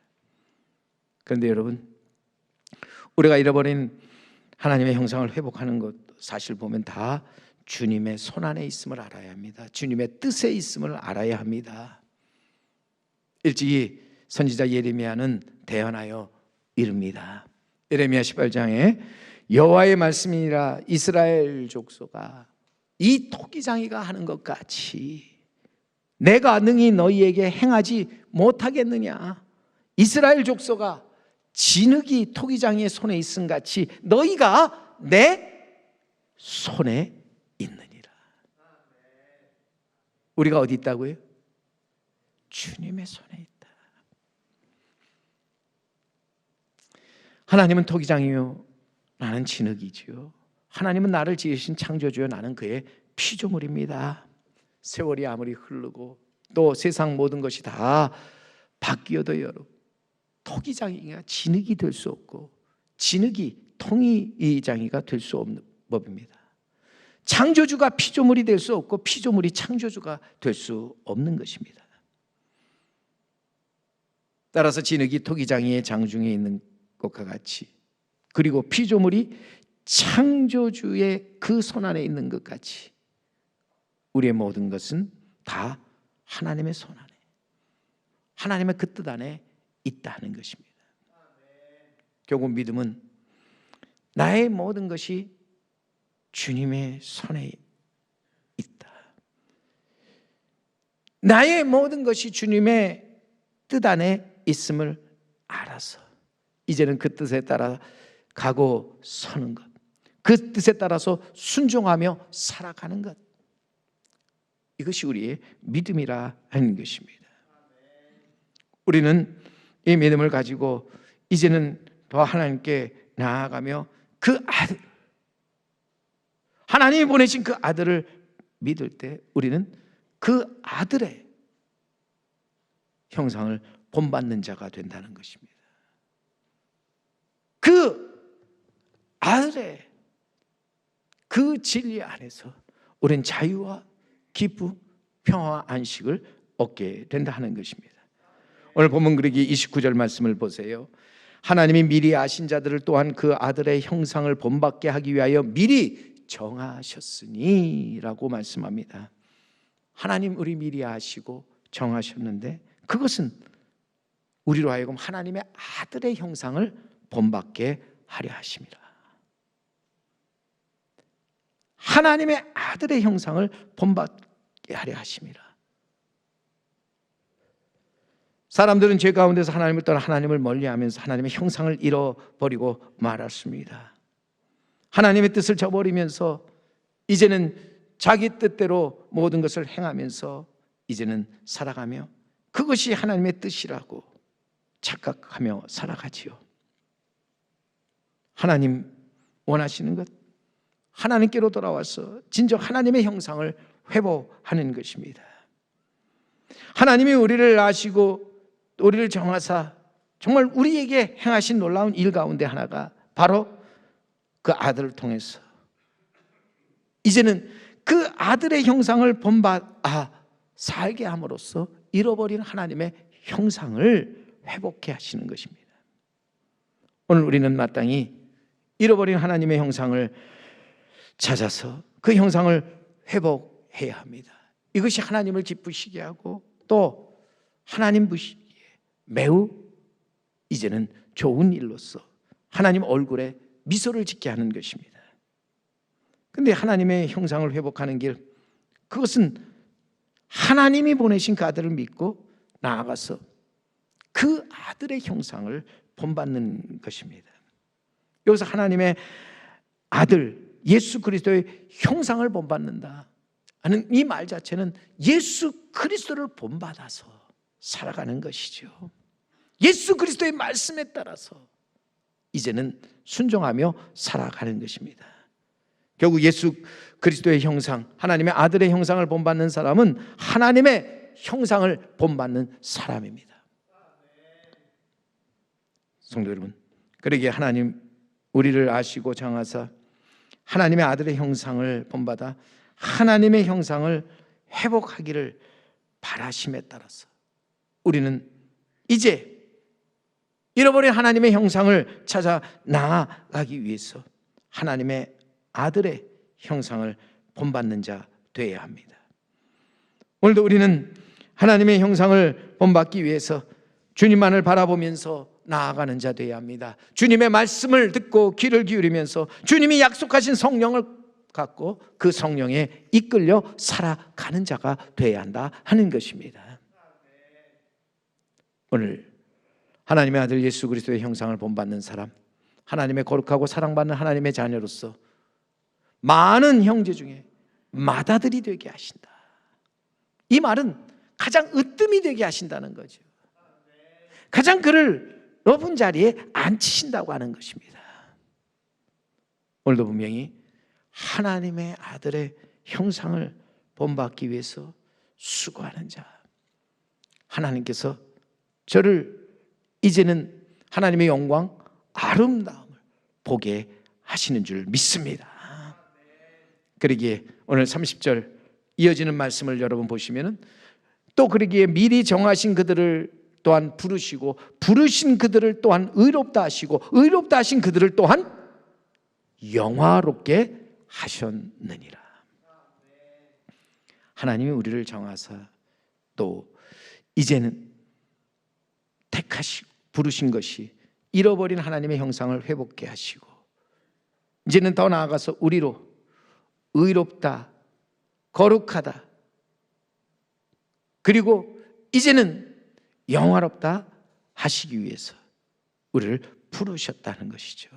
그런데 여러분, 우리가 잃어버린 하나님의 형상을 회복하는 것 사실 보면 다 주님의 손 안에 있음을 알아야 합니다. 주님의 뜻에 있음을 알아야 합니다. 일찍이 선지자 예레미야는 대언하여 이릅니다. 예레미야 18장에 여호와의 말씀이니라 이스라엘 족속아 이 토기장이가 하는 것 같이 내가 능히 너희에게 행하지 못하겠느냐. 이스라엘 족속아 진흙이 토기장이의 손에 있음 같이 너희가 내 손에 있느니라. 우리가 어디 있다고요? 주님의 손에 있다. 하나님은 토기장이요 나는 진흙이지요. 하나님은 나를 지으신 창조주요 나는 그의 피조물입니다. 세월이 아무리 흐르고 또 세상 모든 것이 다 바뀌어도 여러분 토기장이가 진흙이 될 수 없고 진흙이 토기장이가 될 수 없는 법입니다. 창조주가 피조물이 될 수 없고 피조물이 창조주가 될 수 없는 것입니다. 따라서 진흙이 토기장이의 장중에 있는 것과 같이 그리고 피조물이 창조주의 그 손 안에 있는 것 같이 우리의 모든 것은 다 하나님의 손 안에 하나님의 그 뜻 안에 있다는 것입니다. 결국 믿음은 나의 모든 것이 주님의 손에 있다. 나의 모든 것이 주님의 뜻 안에 있음을 알아서 이제는 그 뜻에 따라 가고 서는 것, 그 뜻에 따라서 순종하며 살아가는 것, 이것이 우리의 믿음이라 하는 것입니다. 우리는 이 믿음을 가지고 이제는 더 하나님께 나아가며 그 아들, 하나님이 보내신 그 아들을 믿을 때 우리는 그 아들의 형상을 본받는 자가 된다는 것입니다. 그 아들의 그 진리 안에서 우리는 자유와 기쁨, 평화와 안식을 얻게 된다 하는 것입니다. 오늘 본문 그러기 29절 말씀을 보세요. 하나님이 미리 아신 자들을 또한 그 아들의 형상을 본받게 하기 위하여 미리 정하셨으니 라고 말씀합니다. 하나님 우리 미리 아시고 정하셨는데 그것은 우리로 하여금 하나님의 아들의 형상을 본받게 하려 하심이라. 하나님의 아들의 형상을 본받게 하려 하심이라. 사람들은 죄 가운데서 하나님을 떠나 하나님을 멀리하면서 하나님의 형상을 잃어버리고 말았습니다. 하나님의 뜻을 저버리면서 이제는 자기 뜻대로 모든 것을 행하면서 이제는 살아가며 그것이 하나님의 뜻이라고 착각하며 살아가지요. 하나님 원하시는 것, 하나님께로 돌아와서 진정 하나님의 형상을 회복하는 것입니다. 하나님이 우리를 아시고 우리를 정하사 정말 우리에게 행하신 놀라운 일 가운데 하나가 바로 그 아들을 통해서 이제는 그 아들의 형상을 본받아 살게 함으로써 잃어버린 하나님의 형상을 회복해 하시는 것입니다. 오늘 우리는 마땅히 잃어버린 하나님의 형상을 찾아서 그 형상을 회복해야 합니다. 이것이 하나님을 기쁘시게 하고 또 하나님 보시기에 매우 이제는 좋은 일로서 하나님 얼굴에 미소를 짓게 하는 것입니다. 그런데 하나님의 형상을 회복하는 길, 그것은 하나님이 보내신 그 아들을 믿고 나아가서 그 아들의 형상을 본받는 것입니다. 여기서 하나님의 아들 예수 그리스도의 형상을 본받는다 하는 이 말 자체는 예수 그리스도를 본받아서 살아가는 것이죠. 예수 그리스도의 말씀에 따라서 이제는 순종하며 살아가는 것입니다. 결국 예수 그리스도의 형상, 하나님의 아들의 형상을 본받는 사람은 하나님의 형상을 본받는 사람입니다. 성도 여러분, 그러기에 하나님 우리를 아시고 정하사 하나님의 아들의 형상을 본받아 하나님의 형상을 회복하기를 바라심에 따라서 우리는 이제 잃어버린 하나님의 형상을 찾아 나아가기 위해서 하나님의 아들의 형상을 본받는 자 되어야 합니다. 오늘도 우리는 하나님의 형상을 본받기 위해서 주님만을 바라보면서 나아가는 자 되어야 합니다. 주님의 말씀을 듣고 귀를 기울이면서 주님이 약속하신 성령을 갖고 그 성령에 이끌려 살아가는 자가 되어야 한다 하는 것입니다. 오늘 하나님의 아들 예수 그리스도의 형상을 본받는 사람, 하나님의 거룩하고 사랑받는 하나님의 자녀로서 많은 형제 중에 맏아들이 되게 하신다. 이 말은 가장 으뜸이 되게 하신다는 거죠. 가장 그를 높은 자리에 앉히신다고 하는 것입니다. 오늘도 분명히 하나님의 아들의 형상을 본받기 위해서 수고하는 자, 하나님께서 저를 이제는 하나님의 영광, 아름다움을 보게 하시는 줄 믿습니다. 그러기에 오늘 30절 이어지는 말씀을 여러분 보시면은 또 그러기에 미리 정하신 그들을 또한 부르시고 부르신 그들을 또한 의롭다 하시고 의롭다 하신 그들을 또한 영화롭게 하셨느니라. 하나님이 우리를 정하사 또 이제는 택하시고 부르신 것이 잃어버린 하나님의 형상을 회복케 하시고 이제는 더 나아가서 우리로 의롭다, 거룩하다, 그리고 이제는 영화롭다 하시기 위해서 우리를 부르셨다는 것이죠.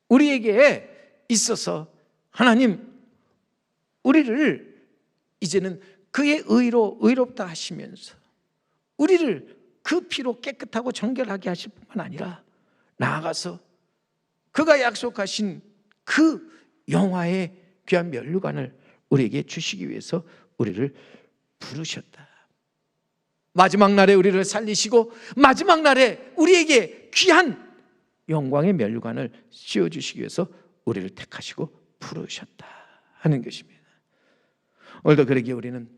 우리에게 있어서 하나님 우리를 이제는 그의 의로 의롭다 하시면서 우리를 그 피로 깨끗하고 정결하게 하실 뿐만 아니라 나아가서 그가 약속하신 그 영화의 귀한 면류관을 우리에게 주시기 위해서 우리를 부르셨다. 마지막 날에 우리를 살리시고 마지막 날에 우리에게 귀한 영광의 면류관을 씌워주시기 위해서 우리를 택하시고 부르셨다 하는 것입니다. 오늘도 그러기에 우리는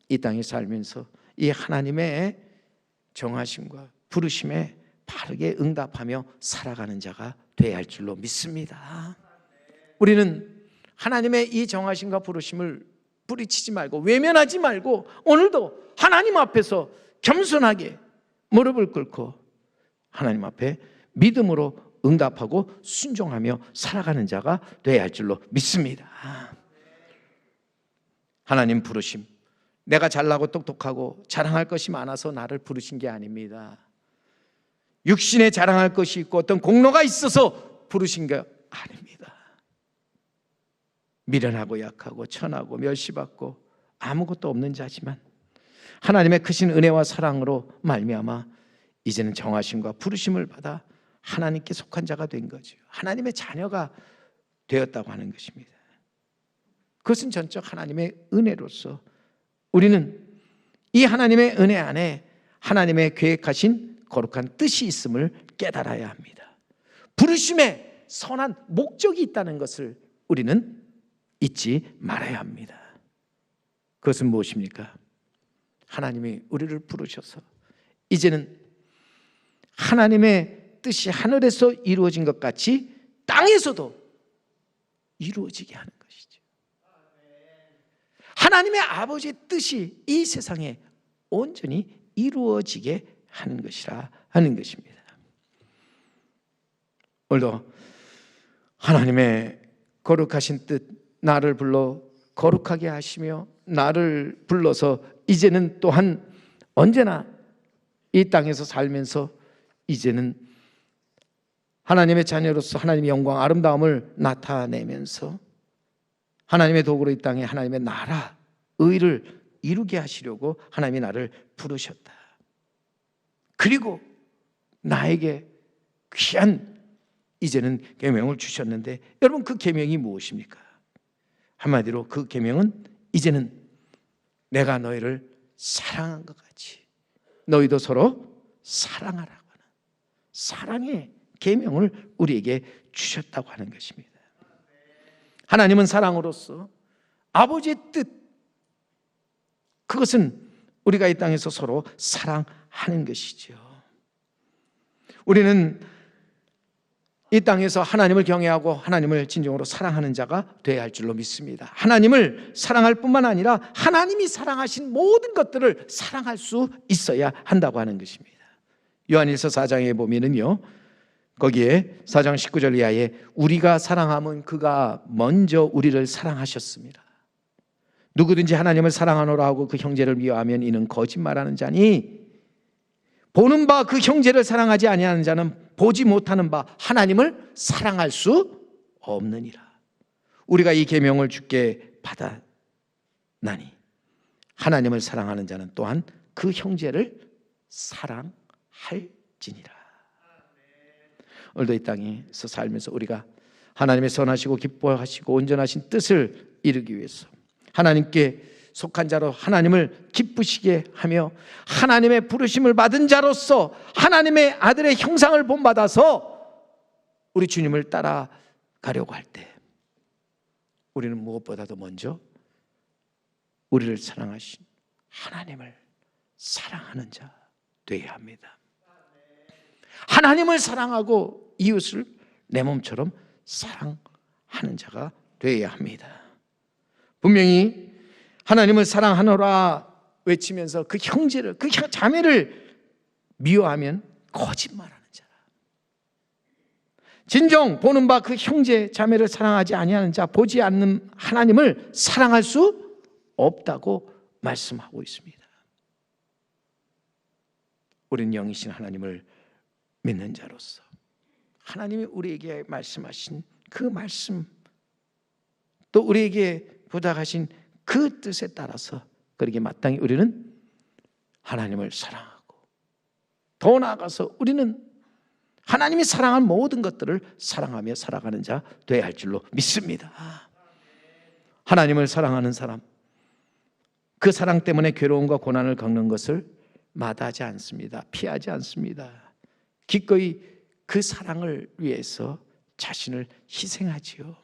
이 땅에 살면서 이 하나님의 정하심과 부르심에 바르게 응답하며 살아가는 자가 되어야 할 줄로 믿습니다. 우리는 하나님의 이 정하심과 부르심을 뿌리치지 말고 외면하지 말고 오늘도 하나님 앞에서 겸손하게 무릎을 꿇고 하나님 앞에 믿음으로 응답하고 순종하며 살아가는 자가 되어야 할 줄로 믿습니다. 하나님 부르심, 내가 잘나고 똑똑하고 자랑할 것이 많아서 나를 부르신 게 아닙니다. 육신에 자랑할 것이 있고 어떤 공로가 있어서 부르신 게 아닙니다. 미련하고 약하고 천하고 멸시받고 아무것도 없는 자지만 하나님의 크신 은혜와 사랑으로 말미암아 이제는 정하심과 부르심을 받아 하나님께 속한 자가 된 거죠. 하나님의 자녀가 되었다고 하는 것입니다. 그것은 전적 하나님의 은혜로서 우리는 이 하나님의 은혜 안에 하나님의 계획하신 거룩한 뜻이 있음을 깨달아야 합니다. 부르심에 선한 목적이 있다는 것을 우리는 잊지 말아야 합니다. 그것은 무엇입니까? 하나님이 우리를 부르셔서 이제는 하나님의 뜻이 하늘에서 이루어진 것 같이 땅에서도 이루어지게 하는 것이죠. 하나님의 아버지의 뜻이 이 세상에 온전히 이루어지게 하는 것이라 하는 것입니다. 오늘도 하나님의 거룩하신 뜻, 나를 불러 거룩하게 하시며 나를 불러서 이제는 또한 언제나 이 땅에서 살면서 이제는 하나님의 자녀로서 하나님의 영광 아름다움을 나타내면서 하나님의 도구로 이 땅에 하나님의 나라 의를 이루게 하시려고 하나님이 나를 부르셨다. 그리고 나에게 귀한 이제는 계명을 주셨는데 여러분 그 계명이 무엇입니까? 한마디로 그 계명은 이제는 내가 너희를 사랑한 것 같이 너희도 서로 사랑하라고 하는 사랑의 계명을 우리에게 주셨다고 하는 것입니다. 하나님은 사랑으로서 아버지의 뜻, 그것은 우리가 이 땅에서 서로 사랑하는 것이죠. 우리는 이 땅에서 하나님을 경외하고 하나님을 진정으로 사랑하는 자가 되어야 할 줄로 믿습니다. 하나님을 사랑할 뿐만 아니라 하나님이 사랑하신 모든 것들을 사랑할 수 있어야 한다고 하는 것입니다. 요한일서 4장에 보면은요, 거기에 4장 19절 이하에 우리가 사랑함은 그가 먼저 우리를 사랑하셨습니다. 누구든지 하나님을 사랑하노라 하고 그 형제를 미워하면 이는 거짓말하는 자니 보는 바 그 형제를 사랑하지 아니하는 자는 보지 못하는 바 하나님을 사랑할 수 없느니라. 우리가 이 계명을 주께 받았나니 하나님을 사랑하는 자는 또한 그 형제를 사랑할지니라. 오늘도 이 땅에서 살면서 우리가 하나님의 선하시고 기뻐하시고 온전하신 뜻을 이루기 위해서 하나님께 속한 자로 하나님을 기쁘시게 하며 하나님의 부르심을 받은 자로서 하나님의 아들의 형상을 본받아서 우리 주님을 따라가려고 할 때 우리는 무엇보다도 먼저 우리를 사랑하신 하나님을 사랑하는 자 되어야 합니다. 하나님을 사랑하고 이웃을 내 몸처럼 사랑하는 자가 되어야 합니다. 분명히 하나님을 사랑하노라 외치면서 그 형제를, 그 자매를 미워하면 거짓말하는 자라. 진정 보는 바 그 형제 자매를 사랑하지 아니하는 자, 보지 않는 하나님을 사랑할 수 없다고 말씀하고 있습니다. 우리는 영이신 하나님을 믿는 자로서 하나님이 우리에게 말씀하신 그 말씀, 또 우리에게 부탁하신 그 뜻에 따라서 그렇게 마땅히 우리는 하나님을 사랑하고, 더 나아가서 우리는 하나님이 사랑한 모든 것들을 사랑하며 살아가는 자 되어야 할 줄로 믿습니다. 하나님을 사랑하는 사람, 그 사랑 때문에 괴로움과 고난을 겪는 것을 마다하지 않습니다. 피하지 않습니다. 기꺼이 그 사랑을 위해서 자신을 희생하지요.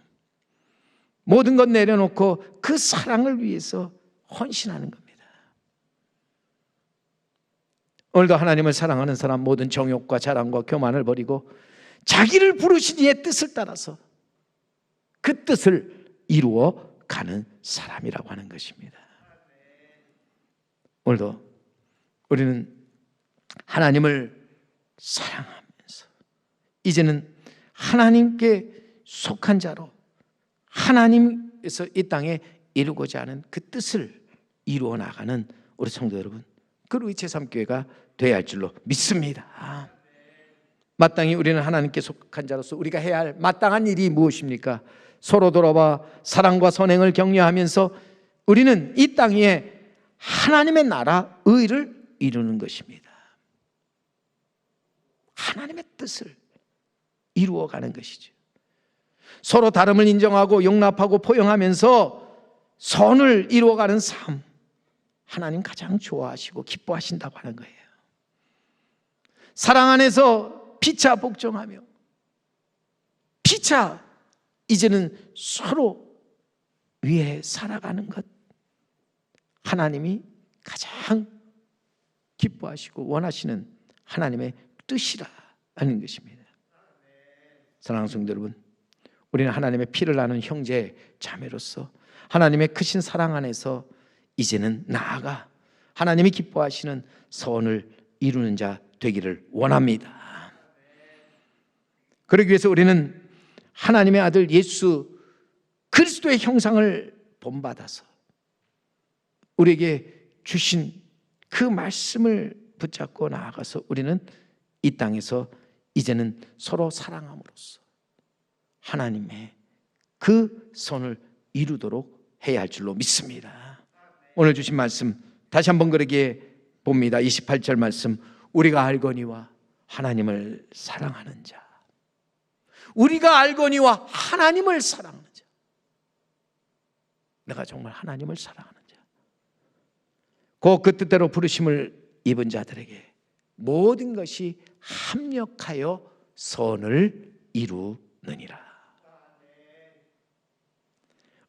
모든 것 내려놓고 그 사랑을 위해서 헌신하는 겁니다. 오늘도 하나님을 사랑하는 사람, 모든 정욕과 자랑과 교만을 버리고 자기를 부르신 이의 뜻을 따라서 그 뜻을 이루어 가는 사람이라고 하는 것입니다. 오늘도 우리는 하나님을 사랑하면서 이제는 하나님께 속한 자로 하나님께서 이 땅에 이루고자 하는 그 뜻을 이루어 나가는 우리 성도 여러분, 그리고 제3교회가 되어야 할 줄로 믿습니다. 마땅히 우리는 하나님께 속한 자로서 우리가 해야 할 마땅한 일이 무엇입니까? 서로 돌아봐 사랑과 선행을 격려하면서 우리는 이 땅 위에 하나님의 나라 의를 이루는 것입니다. 하나님의 뜻을 이루어가는 것이죠. 서로 다름을 인정하고 용납하고 포용하면서 선을 이루어가는 삶, 하나님 가장 좋아하시고 기뻐하신다고 하는 거예요. 사랑 안에서 피차 복종하며, 피차 이제는 서로 위해 살아가는 것, 하나님이 가장 기뻐하시고 원하시는 하나님의 뜻이라는 것입니다. 사랑하는 성도 여러분, 우리는 하나님의 피를 나눈 형제 자매로서 하나님의 크신 사랑 안에서 이제는 나아가 하나님이 기뻐하시는 선을 이루는 자 되기를 원합니다. 그러기 위해서 우리는 하나님의 아들 예수 그리스도의 형상을 본받아서 우리에게 주신 그 말씀을 붙잡고 나아가서 우리는 이 땅에서 이제는 서로 사랑함으로써 하나님의 그 선을 이루도록 해야 할 줄로 믿습니다. 오늘 주신 말씀 다시 한번 그러기에 봅니다. 28절 말씀, 우리가 알거니와 하나님을 사랑하는 자, 우리가 알거니와 하나님을 사랑하는 자, 내가 정말 하나님을 사랑하는 자, 곧 그 뜻대로 부르심을 입은 자들에게 모든 것이 합력하여 선을 이루느니라.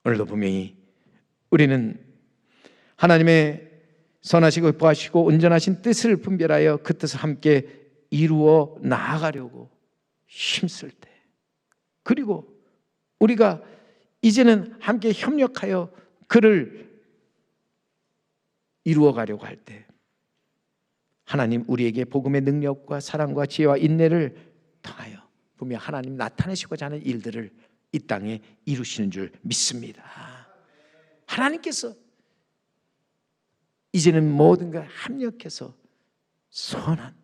오늘도 분명히 우리는 하나님의 선하시고 기뻐하시고 온전하신 뜻을 분별하여 그 뜻을 함께 이루어 나아가려고 힘쓸 때, 그리고 우리가 이제는 함께 협력하여 그를 이루어 가려고 할 때 하나님 우리에게 복음의 능력과 사랑과 지혜와 인내를 통하여 분명 하나님 나타내시고자 하는 일들을 이 땅에 이루시는 줄 믿습니다. 하나님께서 이제는 모든 걸 합력해서 선한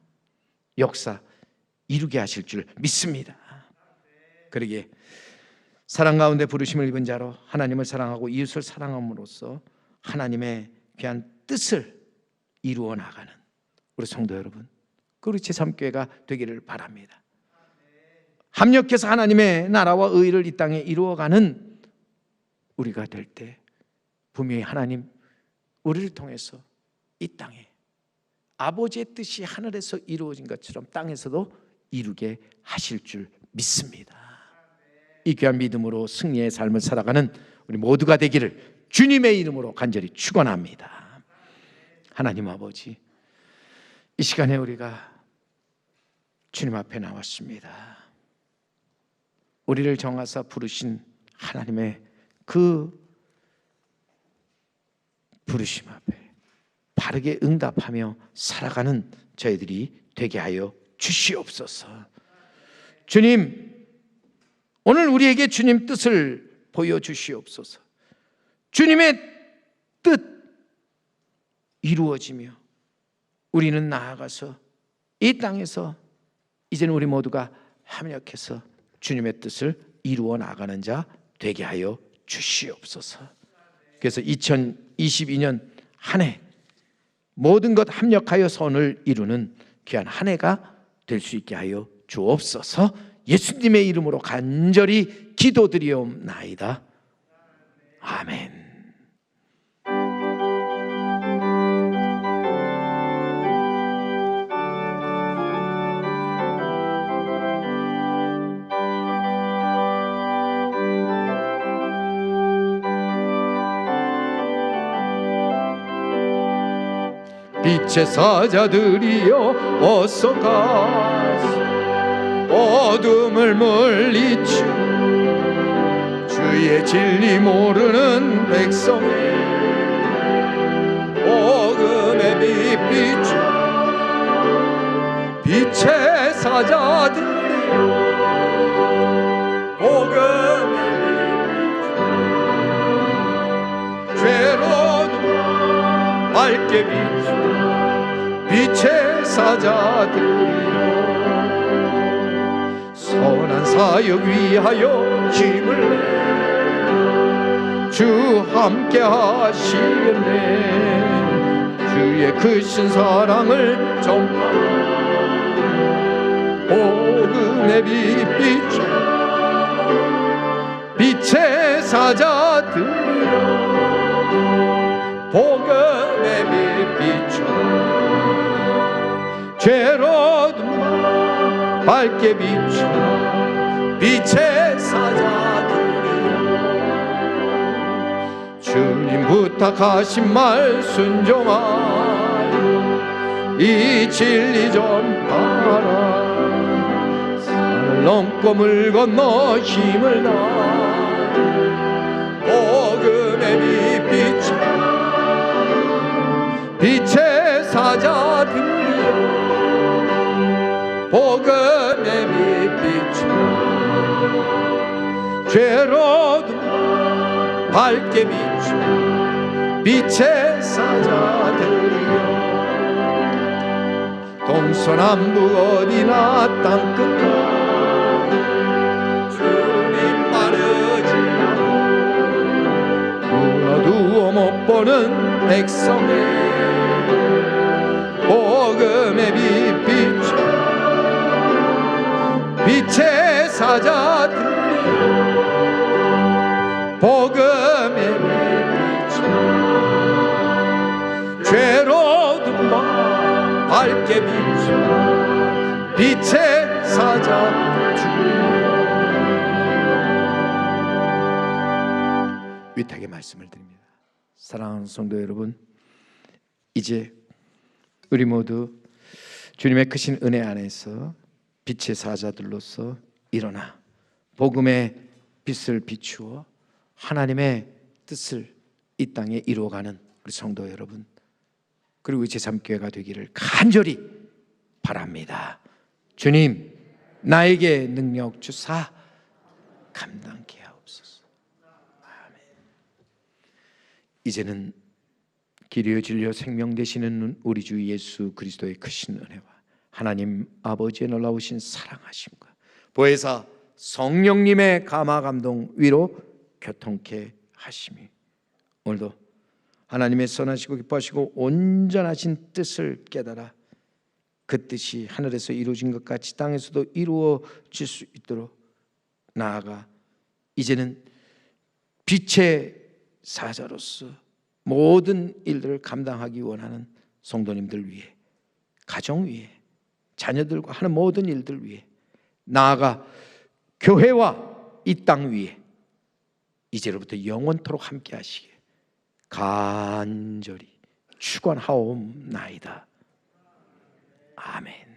역사 이루게 하실 줄 믿습니다. 그러기에 사랑 가운데 부르심을 입은 자로 하나님을 사랑하고 이웃을 사랑함으로써 하나님의 귀한 뜻을 이루어 나가는 우리 성도 여러분, 우리 제3교회가 되기를 바랍니다. 합력해서 하나님의 나라와 의를 이 땅에 이루어가는 우리가 될 때 분명히 하나님 우리를 통해서 이 땅에 아버지의 뜻이 하늘에서 이루어진 것처럼 땅에서도 이루게 하실 줄 믿습니다. 이 귀한 믿음으로 승리의 삶을 살아가는 우리 모두가 되기를 주님의 이름으로 간절히 축원합니다. 하나님 아버지, 이 시간에 우리가 주님 앞에 나왔습니다. 우리를 정하사 부르신 하나님의 그 부르심 앞에 바르게 응답하며 살아가는 저희들이 되게 하여 주시옵소서. 주님, 오늘 우리에게 주님 뜻을 보여주시옵소서. 주님의 뜻 이루어지며 우리는 나아가서 이 땅에서 이제는 우리 모두가 합력해서 주님의 뜻을 이루어 나가는 자 되게 하여 주시옵소서. 그래서 2022년 한 해 모든 것 합력하여 선을 이루는 귀한 한 해가 될 수 있게 하여 주옵소서. 예수님의 이름으로 간절히 기도드리옵나이다. 아멘. 빛의 사자들이여 어서 가서 어둠을 물리쳐 주의 진리 모르는 백성이 복음의 빛 비춰 빛의 사자들이여 복음의 빛 비춰 죄로도 밝게 비춰 빛의 사자들이여 선한 사역 위하여 힘을 내 주 함께 하시겠네 주의 크신 사랑을 전파하며 복음의 빛 비춰 빛의 사자들이여 복음의 빛 비춰 죄로도 밝게 비춰 빛의 사자들이여 주님 부탁하신 말 순종하여 이 진리 전파하라 산을 넘고 물 건너 힘을 다하여 복음의 빛 비춰 빛의 사자들이여 복음의 빛 비춰 죄로도 밝게 비춰 빛의 사자들이여 동서남북 어디나 땅끝까지 주님 마르지 않고 눈어두어 못 보는 백성의 복음의 빛 비춰 빛의 사자들이여 복음의 빛 비춰 죄로도 밝게 비춰 빛의 사자들이여 위탁의 말씀을 드립니다. 사랑하는 성도 여러분, 이제 우리 모두 주님의 크신 은혜 안에서 빛의 사자들로서 일어나 복음의 빛을 비추어 하나님의 뜻을 이 땅에 이루어가는 우리 성도 여러분, 그리고 제3교회가 되기를 간절히 바랍니다. 주님, 나에게 능력 주사 감당케 하옵소서. 아멘. 이제는 길이요 진리요 생명 되시는 우리 주 예수 그리스도의 크신 은혜와 하나님 아버지의 놀라우신 사랑하심과 보혜사 성령님의 감화 감동 위로 교통케 하심이 오늘도 하나님의 선하시고 기뻐하시고 온전하신 뜻을 깨달아 그 뜻이 하늘에서 이루어진 것 같이 땅에서도 이루어질 수 있도록 나아가 이제는 빛의 사자로서 모든 일들을 감당하기 원하는 성도님들 위해, 가정 위해, 자녀들과 하는 모든 일들 위해, 나아가 교회와 이 땅 위에 이제로부터 영원토록 함께 하시게 간절히 축원하옵나이다. 아멘.